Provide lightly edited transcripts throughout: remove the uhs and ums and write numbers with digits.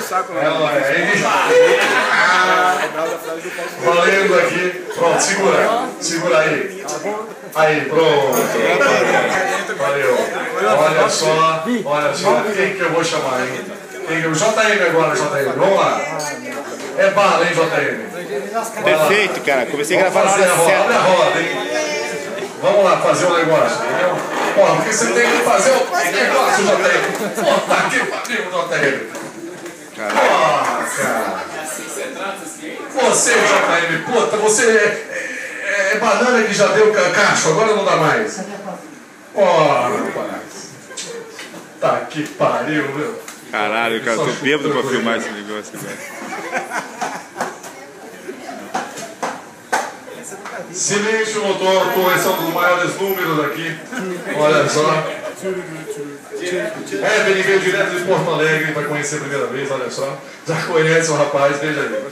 saco. Valendo aqui. Pronto, segura. Segura aí. Aí, pronto. Valeu. Olha só. Olha só. Quem que eu vou chamar, hein? JM agora, JM. Vamos lá. É bala, hein, JM? Perfeito, cara. Comecei a gravar na hora certa. Abre a roda, hein? Vamos lá fazer um negócio, entendeu? Porra, porque você tem que fazer um negócio, JM. Puta que pariu, JM. Porra, cara. Você, JM, puta, você é banana que já deu cacho, agora não dá mais. Porra, rapaz. Tá que pariu, meu. Caralho, cara, eu tô bêbado pra filmar esse negócio agora. Silêncio, motor, correção dos maiores números aqui. Olha só. Ele veio direto de Porto Alegre, vai conhecer a primeira vez, olha só. Já conhece o rapaz, veja aí.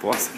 Posso?